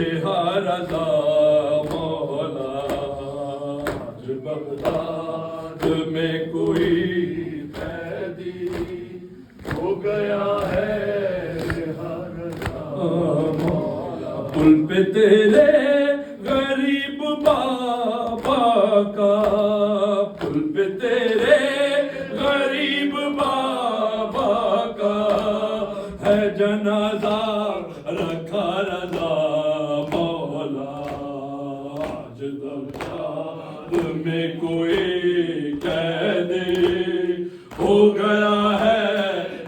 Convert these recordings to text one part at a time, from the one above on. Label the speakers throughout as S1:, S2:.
S1: رضا مولا آج بغداد میں کوئی قیدی ہو گیا ہے رضا مولا پل پہ تیرے غریب بابا کا پل پہ تیرے غریب بابا کا ہے جنازہ رکھا رضا مولا آج بغداد میں کوئی قیدی ہو گیا ہے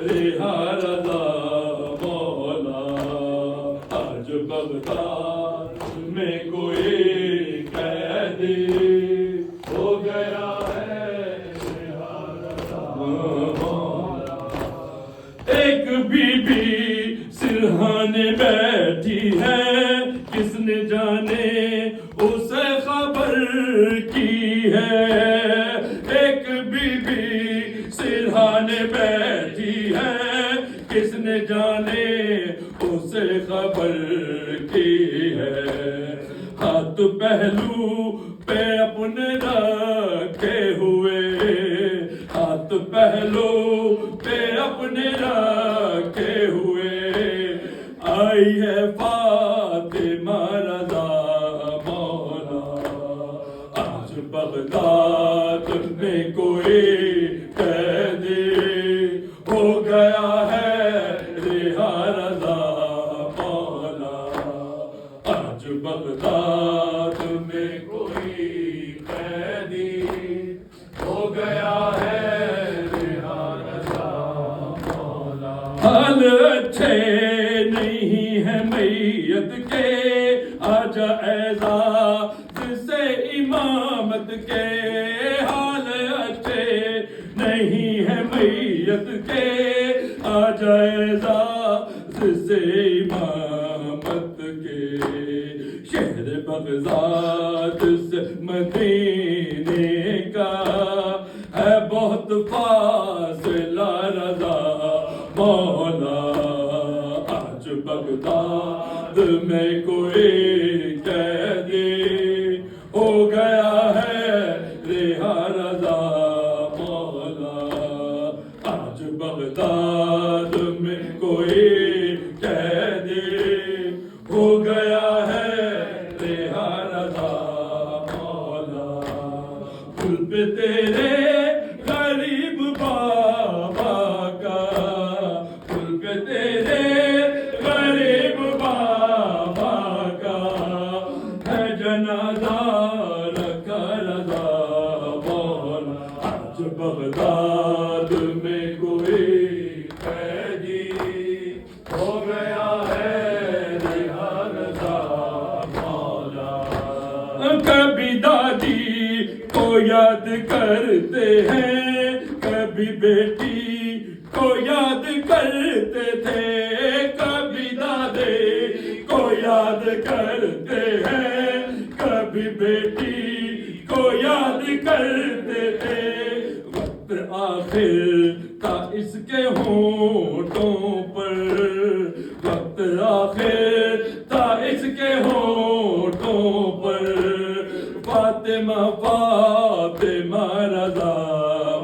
S1: رہا رضا مولا آج بغداد میں کوئی قیدی ہو گیا ہے رہا رضا مولا ایک بی بی سرہانے بیٹھی ہے کس نے جانے اسے خبر کی ہے ایک بی بی سرہانے بیٹھی ہے کس نے جانے اسے خبر کی ہے ہاتھ پہلو پہ اپنے رکھے ہوئے ہاتھ پہلو پہ اپنے رکھے ہوئے آئی ہے فاطمہ رضا مولا آج بغداد میں کوئی قیدی ہو گیا ہے رہا رضا مولا آج بغداد میں کوئی قیدی ہو گیا ہے رہا رضا مولا حال اچھے نہیں ہے میت کے آجا اعزاز سے امامت کے حال اچھے نہیں ہے میت کے آجا اعزاز سے امامت کے شہر بغداد سے مدینے کا ہے بہت فاصلہ رضا مولا آج بغداد میں کوئی قیدی ہو گیا ہے رہا رضا مولا آج بغداد میں کوئی قیدی ہو گیا ہے رہا رضا مولا پل پہ تیرے غریب بابا کا پل پہ تیرے غریب بابا کا ہے جنازہ رکھا رضا مولا آج بغداد میں کوئی قیدی ہو گیا ہے رہا رضا مولا کبھی دادی کو یاد کرتے ہیں کبھی بیٹی کو یاد کرتے تھے کبھی دادے کو یاد کرتے ہیں کبھی بیٹی کو یاد کرتے تھے وقت آخر تھا اس کے ہونٹوں پر وقت آخر تھا اس کے ہونٹوں پر فاطمہ فاطمہ رضا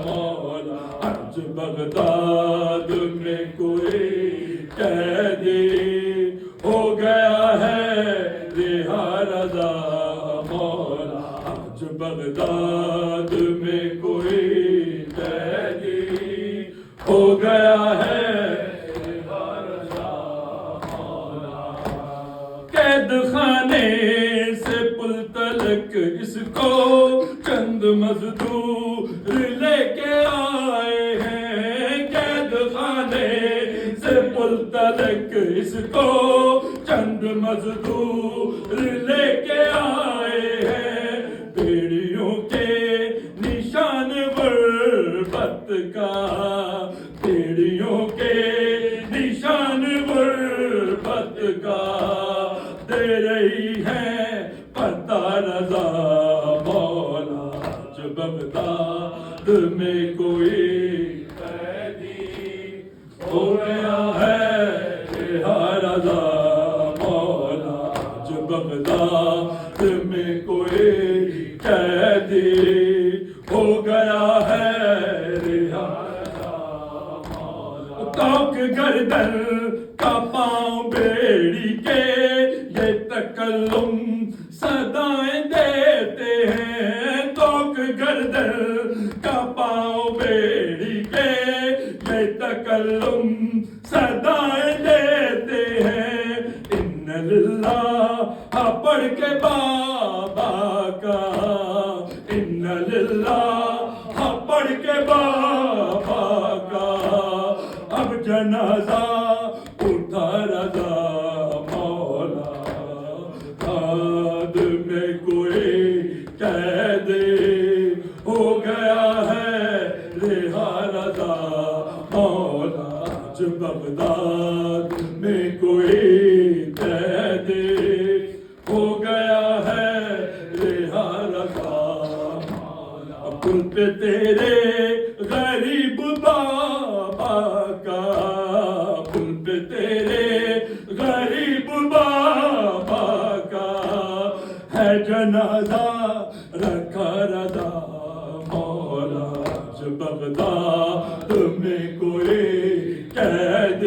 S1: مولا آج بغداد میں کوئی قیدی ہو گیا ہے رہا رضا مولا آج بغداد میں کوئی قیدی ہو گیا ہے رہا رضا مولا قید خانے سے پل تلک اس کو چند مزدور لے کے آئے ہیں قید خانے سے پل تلک اس کو چند مزدور لے کے آئے ہیں بیڑیوں کے نشان غربت کا بیڑیوں کے نشان غربت کا دے رہی ہے پتہ رضا مولا آج بغداد میں کوئی قیدی ہو گیا ہے رضا مولا آج بغداد میں کوئی قیدی ہو گیا ہے رہا توک گردن کا پاؤں بیڑی کے یہ تکلم صدائیں دیتے ہیں توک گردن کا پاؤں بیڑی کے یہ تکلم صدائیں دیتے ہیں ان للہ پڑھ کے بابا کا ان للہ پڑھ کے بابا کا اب جنازہ اٹھا رضا مولا میں کوئی قید ہو گیا ہے رہا رضا مولا آج بغداد میں کوئی قید ہو گیا ہے رہا رضا مولا پل پہ تیرے غریب بابا کا پل پہ تیرے غریب بابا کا ہے جنازہ رکھا رضا مولا آج بغداد میں کوئی قید